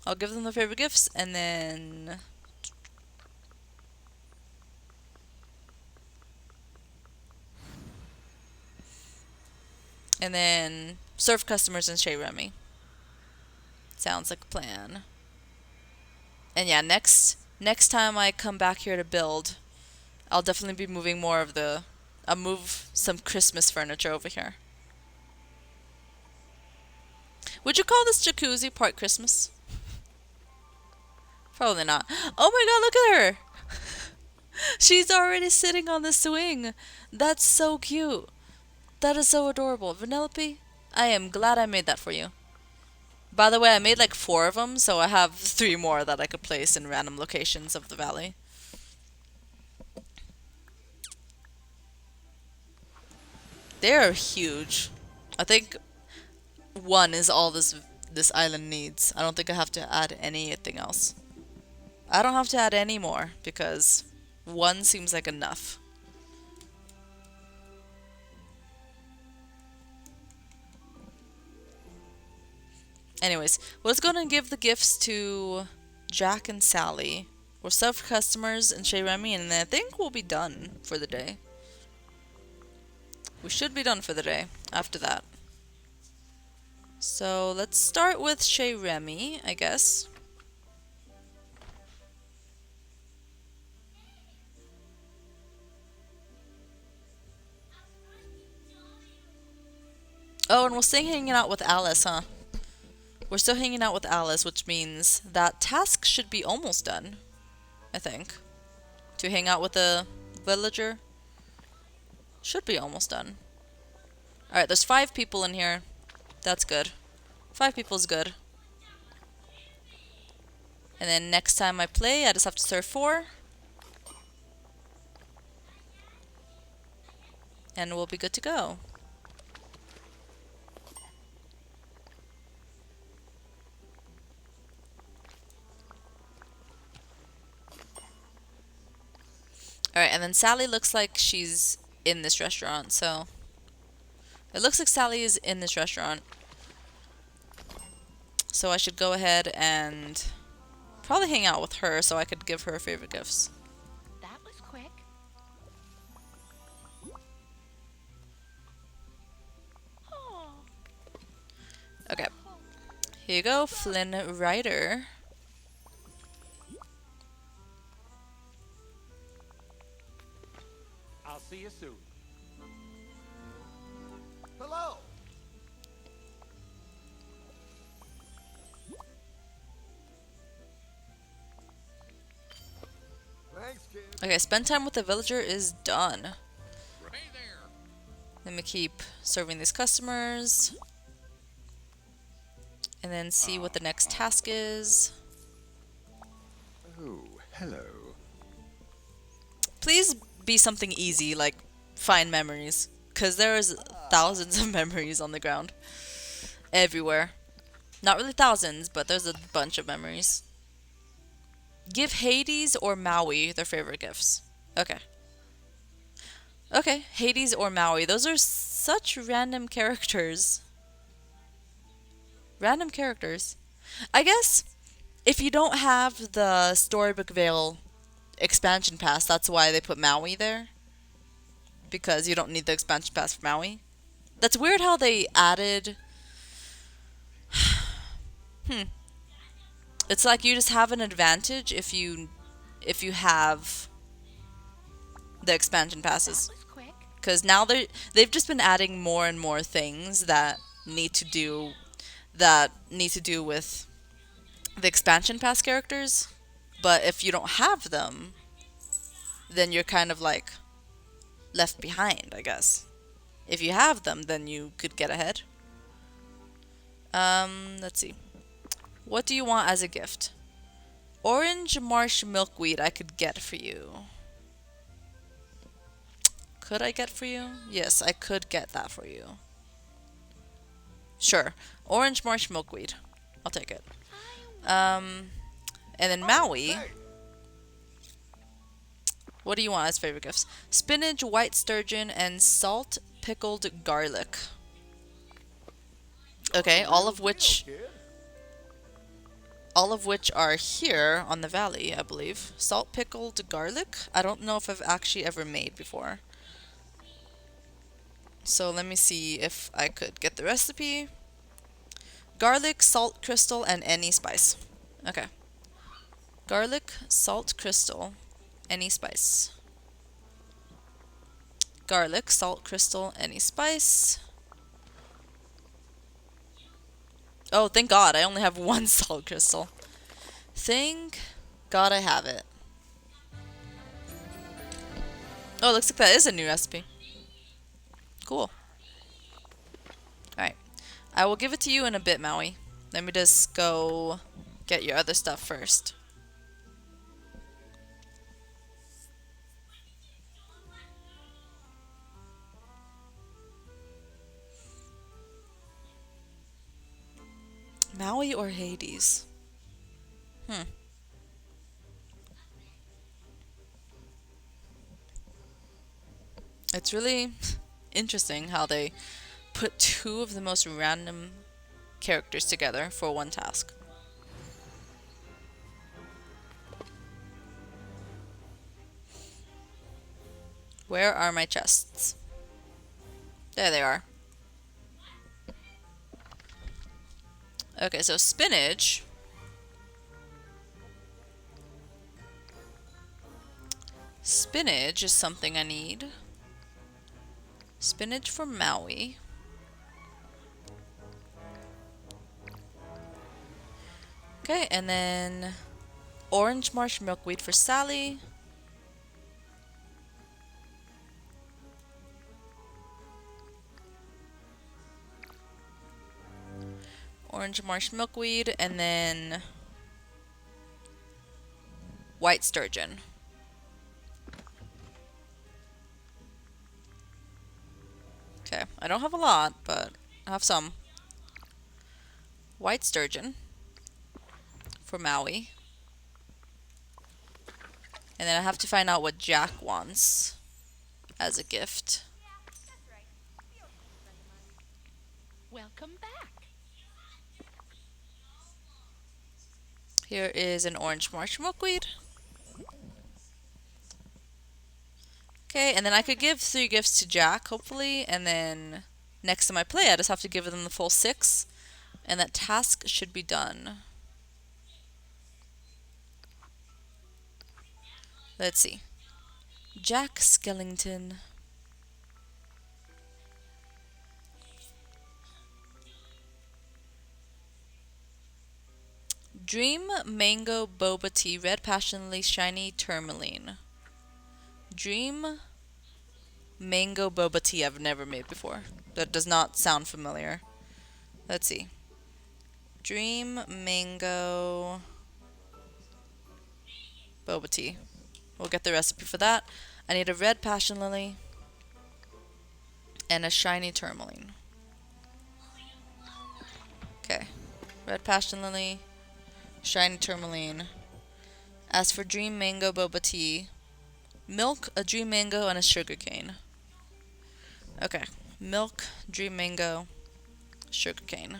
I'll give them their favorite gifts and then serve customers and Shea Remy. Sounds like a plan. And yeah, next time I come back here to build, I'll definitely be moving more of I'll move some Christmas furniture over here. Would you call this jacuzzi part Christmas? Probably not. Oh my god, look at her! She's already sitting on the swing. That's so cute. That is so adorable. Vanellope, I am glad I made that for you. By the way, I made like 4 of them, so I have 3 more that I could place in random locations of the valley. They are huge. I think one is all this this island needs. I don't think I have to add anything else. I don't have to add any more because one seems like enough. Anyways, let's go and give the gifts to Jack and Sally. We're served customers and Chez Remy, and I think we'll be done for the day. We should be done for the day after that. So let's start with Chez Remy, I guess. Oh, and we're still hanging out with Alice, huh? We're still hanging out with Alice, which means that task should be almost done, I think. To hang out with the villager. Should be almost done. Alright, there's 5 people in here. That's good. 5 people is good. And then next time I play, I just have to serve 4. And we'll be good to go. Alright, and then Sally looks like she's in this restaurant, so... It looks like Sally is in this restaurant. So I should go ahead and probably hang out with her so I could give her favorite gifts. That was quick. Oh. Okay. Here you go, Flynn Rider. I'll see you soon. Hello. Thanks, kid. Okay, spend time with the villager is done. Hey there. Let me keep serving these customers. And then see what the next task is. Oh, hello. Please be something easy, like find memories. Because there is thousands of memories on the ground. Everywhere. Not really thousands, but there's a bunch of memories. Give Hades or Maui their favorite gifts. Okay. Okay, Hades or Maui. Those are such random characters. Random characters. I guess if you don't have the Storybook Vale expansion pass, that's why they put Maui there. Because you don't need the expansion pass for Maui. That's weird how they added... It's like you just have an advantage if you have the expansion passes. That was quick. Because now they've just been adding more and more things that need to do with the expansion pass characters. But if you don't have them, then you're kind of like left behind, I guess. If you have them, then you could get ahead. Let's see. What do you want as a gift? Orange marsh milkweed I could get for you. Could I get for you? Yes, I could get that for you. Sure. Orange marsh milkweed. I'll take it. And then Maui. Hey. What do you want as favorite gifts? Spinach, white sturgeon, and salt pickled garlic. Okay, all of which are here on the valley, I believe. Salt pickled garlic? I don't know if I've actually ever made before. So let me see if I could get the recipe. Garlic, salt crystal, and any spice. Okay. Garlic, salt crystal, any spice. Garlic, salt crystal, any spice. Oh, thank God, I only have 1 salt crystal. Thank God I have it. Oh, looks like that is a new recipe. Cool. Alright. I will give it to you in a bit, Maui. Let me just go get your other stuff first. Maui or Hades? It's really interesting how they put two of the most random characters together for one task. Where are my chests? There they are. Okay, so spinach. Spinach is something I need. Spinach for Maui. Okay, and then orange marsh milkweed for Sally. Orange marsh milkweed, and then white sturgeon. Okay, I don't have a lot, but I have some. White sturgeon for Maui. And then I have to find out what Jack wants as a gift. Welcome back. Here is an orange marsh milkweed. Okay, and then I could give 3 gifts to Jack, hopefully, and then next time I play, I just have to give them the full 6, and that task should be done. Let's see. Jack Skellington. Dream Mango Boba Tea, Red Passionately Shiny Tourmaline. Dream Mango Boba Tea I've never made before. That does not sound familiar. Let's see. Dream Mango Boba Tea. We'll get the recipe for that. I need a red passion lily and a shiny tourmaline. Okay. Red passion lily, shiny tourmaline. As for Dream Mango Boba Tea, milk, a Dream Mango, and a sugarcane. Okay. Milk, Dream Mango, sugarcane.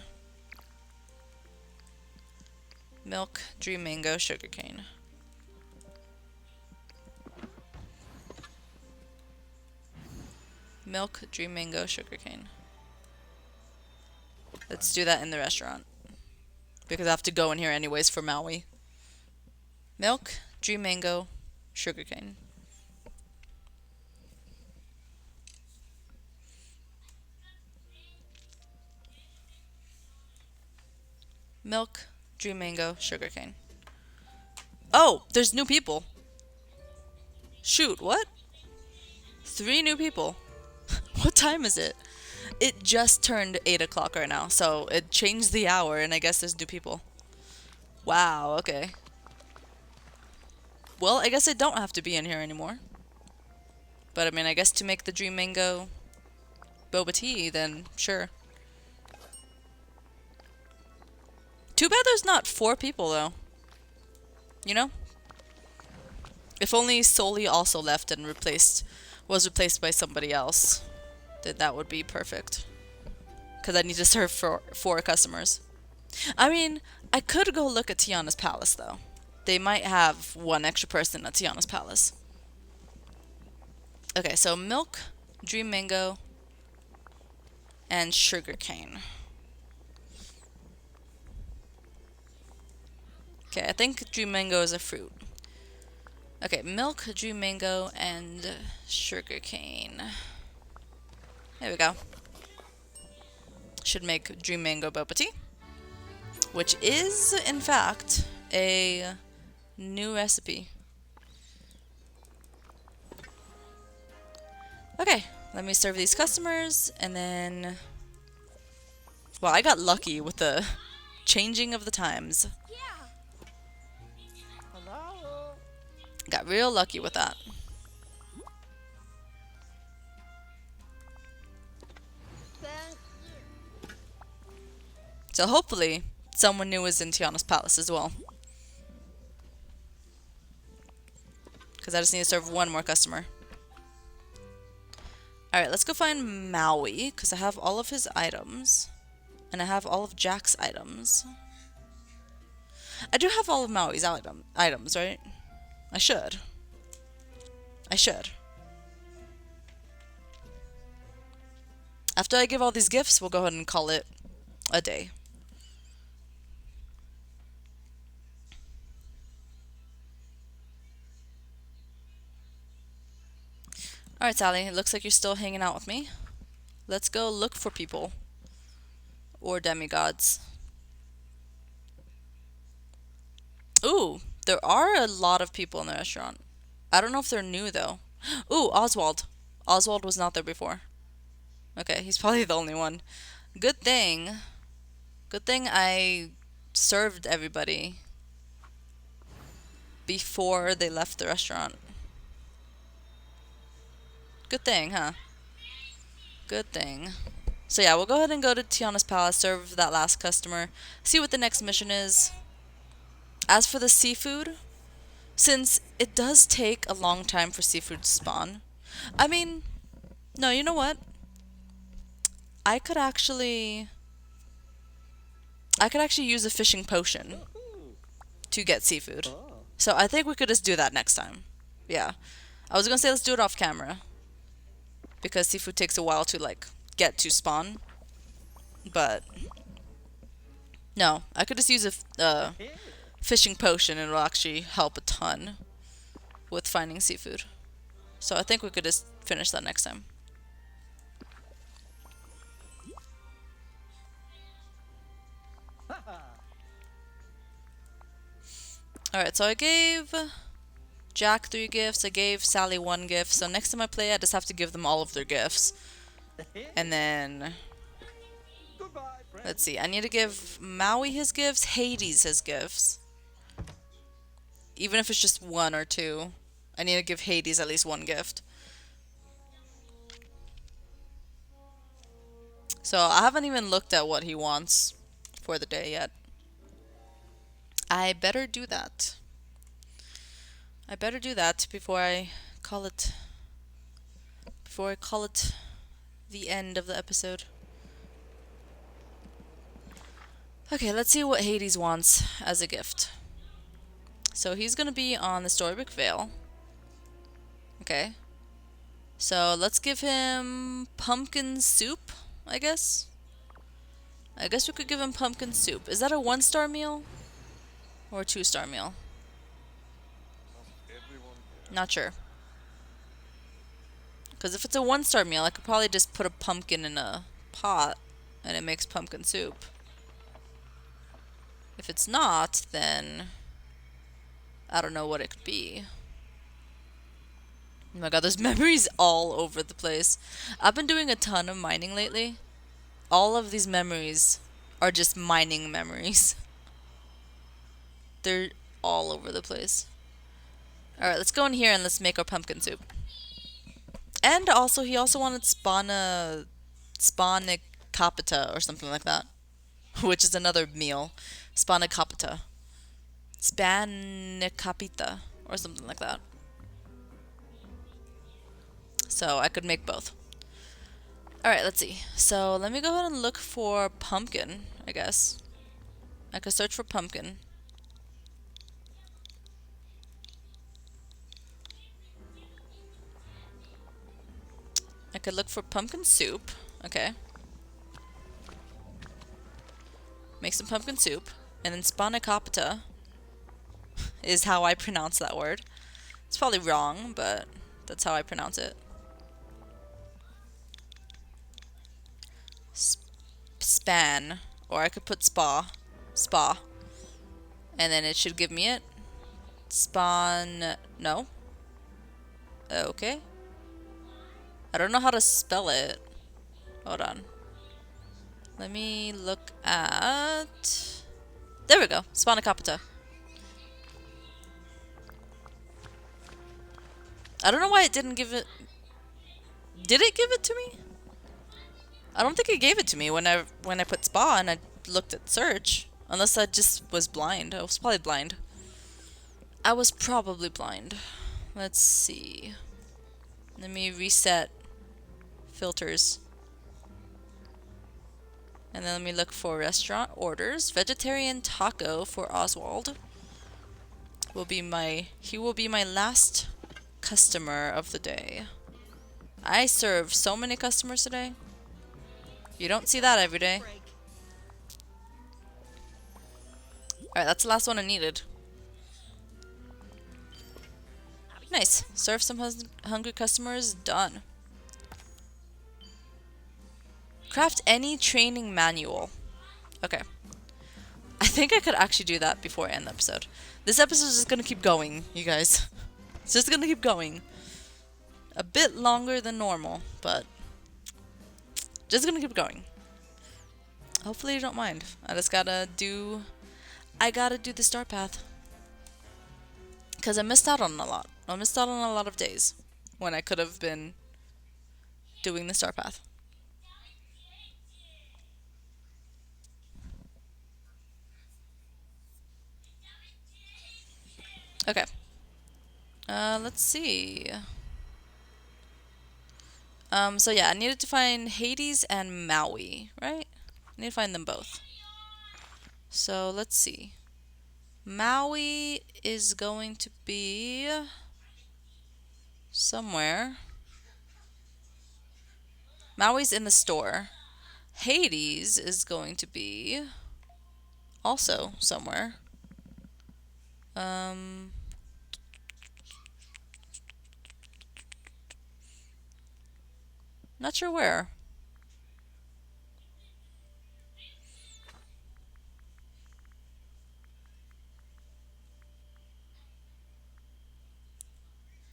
Milk, Dream Mango, sugarcane. Milk, Dream Mango, sugarcane. Let's do that in the restaurant. Because I have to go in here anyways for Maui. Milk, Dream Mango, sugarcane. Milk, Dream Mango, sugarcane. Oh, there's new people. Shoot, what? 3 new people. What time is it? It just turned 8 o'clock right now, so it changed the hour, and I guess there's new people. Wow, okay. Well, I guess I don't have to be in here anymore. But I mean, I guess to make the Dream Mango boba tea, then sure. Too bad there's not 4 people, though. You know? If only Soli also left and was replaced by somebody else, then that would be perfect. Because I need to serve for 4 customers. I mean, I could go look at Tiana's Palace, though. They might have 1 extra person at Tiana's Palace. Okay, so milk, Dream Mango, and sugarcane. Okay, I think Dream Mango is a fruit. Okay, milk, Dream Mango, and sugarcane. There we go. Should make Dream Mango boba tea. Which is, in fact, a new recipe. Okay, let me serve these customers, and then... Well, I got lucky with the changing of the times. Hello. Got real lucky with that. So hopefully, someone new is in Tiana's palace as well. Because I just need to serve one more customer. Alright, let's go find Maui, because I have all of his items. And I have all of Jack's items. I do have all of Maui's items, right? I should. I should. After I give all these gifts, we'll go ahead and call it a day. Alright, Sally, it looks like you're still hanging out with me. Let's go look for people. Or demigods. Ooh, there are a lot of people in the restaurant. I don't know if they're new, though. Ooh, Oswald. Oswald was not there before. Okay, he's probably the only one. Good thing. Good thing I served everybody before they left the restaurant. Good thing, huh? Good thing. So yeah, we'll go ahead and go to Tiana's palace, serve that last customer, see what the next mission is. As for the seafood, since it does take a long time for seafood to spawn, I mean, no, you know what? I could actually use a fishing potion to get seafood. So I think we could just do that next time. Yeah. I was gonna say let's do it off camera, because seafood takes a while to, like, get to spawn. But no, I could just use a fishing potion and it'll actually help a ton with finding seafood. So I think we could just finish that next time. Alright, so I gave Jack 3 gifts, I gave Sally 1 gift, so next time I play I just have to give them all of their gifts. And then, let's see, I need to give Maui his gifts, Hades his gifts. Even if it's just 1 or 2, I need to give Hades at least 1 gift. So I haven't even looked at what he wants for the day yet. I better do that. I better do that before I call it the end of the episode. Okay, let's see what Hades wants as a gift. So he's gonna be on the Storybook Vale. Okay. So let's give him pumpkin soup, I guess. I guess we could give him pumpkin soup. Is that a 1-star meal? Or a 2-star meal? Not sure. Because if it's a 1-star meal, I could probably just put a pumpkin in a pot and it makes pumpkin soup. If it's not, then I don't know what it could be. Oh my god, there's memories all over the place. I've been doing a ton of mining lately. All of these memories are just mining memories. They're all over the place. Alright, let's go in here and let's make our pumpkin soup. And also, he also wanted spanicapita or something like that. Which is another meal. Spanicapita. Spanicapita or something like that. So I could make both. Alright, let's see. So let me go ahead and look for pumpkin, I guess. I could search for pumpkin. I could look for pumpkin soup. Okay. Make some pumpkin soup. And then spanicapita is how I pronounce that word. It's probably wrong, but that's how I pronounce it. Span. Or I could put spa. Spa. And then it should give me it. Spawn. No. Okay. I don't know how to spell it. Hold on. Let me look at... There we go. Spanicapita. I don't know why it didn't give it... Did it give it to me? I don't think it gave it to me when I put spa and I looked at search. Unless I just was blind. I was probably blind. I was probably blind. Let's see. Let me reset filters. And then let me look for restaurant orders. Vegetarian taco for Oswald. He will be my last customer of the day. I serve so many customers today. You don't see that every day. Alright, that's the last one I needed. Nice. Serve some hungry customers. Done. Craft any training manual. Okay. I think I could actually do that before I end the episode. This episode is just gonna keep going, you guys. It's just gonna keep going. A bit longer than normal, but just gonna keep going. Hopefully you don't mind. I gotta do the star path. Because I missed out on a lot. I missed out on a lot of days when I could have been doing the star path. Okay. Let's see. So yeah, I needed to find Hades and Maui, right? I need to find them both. So let's see. Maui is going to be somewhere. Maui's in the store. Hades is going to be also somewhere. Not sure where.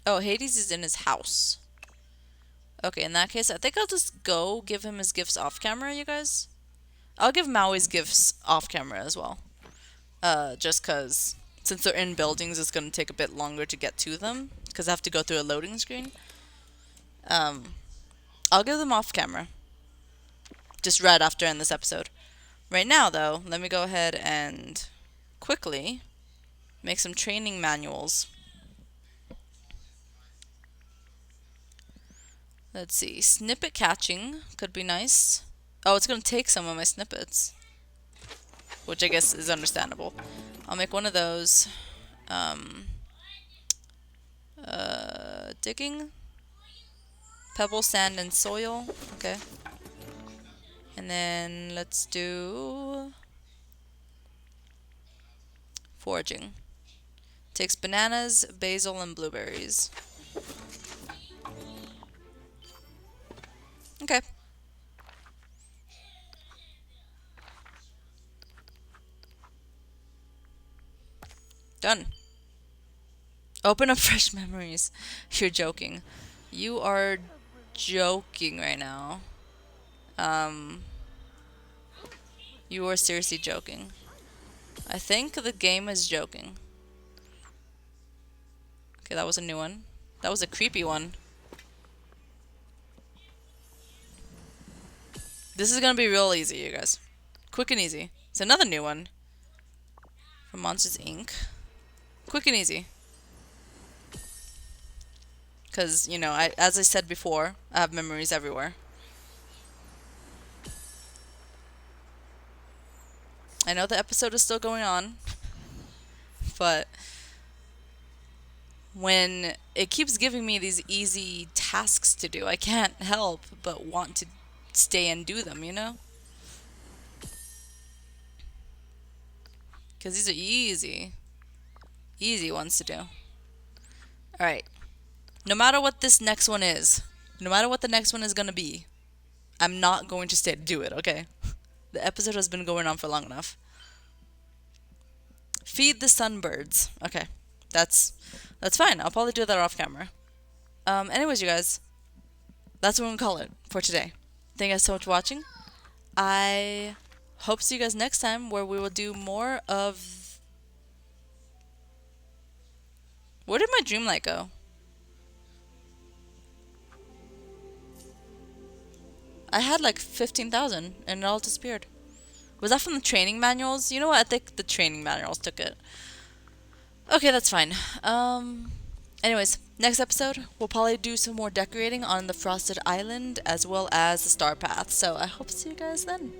Oh, Hades is in his house. Okay, in that case, I think I'll just go give him his gifts off camera, you guys. I'll give Maui's gifts off camera as well. Just because since they're in buildings, it's going to take a bit longer to get to them. Because I have to go through a loading screen. I'll give them off camera. Just right after I end this episode. Right now, though, let me go ahead and quickly make some training manuals. Let's see. Snippet catching could be nice. Oh, it's going to take some of my snippets. Which I guess is understandable. I'll make one of those. Digging. Pebble, sand, and soil. Okay. And then let's do foraging. Takes bananas, basil, and blueberries. Okay. Done. Open up fresh memories. You're joking. You are joking right now. You are seriously joking. I think the game is joking. Okay, that was a new one. That was a creepy one. This is gonna be real easy, you guys. Quick and easy. It's another new one. From Monsters Inc. Quick and easy. Because, you know, as I said before, I have memories everywhere. I know the episode is still going on. But when it keeps giving me these easy tasks to do, I can't help but want to stay and do them, you know? Because these are easy. Easy ones to do. Alright. No matter what this next one is, no matter what the next one is going to be, I'm not going to stay to do it, okay? The episode has been going on for long enough. Feed the sunbirds. Okay. That's fine. I'll probably do that off camera. Anyways, you guys. That's what I'm going to call it for today. Thank you guys so much for watching. I hope to see you guys next time where we will do more of... Where did my Dreamlight go? I had like 15,000 and it all disappeared. Was that from the training manuals? You know what? I think the training manuals took it. Okay, that's fine. Anyways, next episode, we'll probably do some more decorating on the Frosted Island as well as the Star Path. So I hope to see you guys then.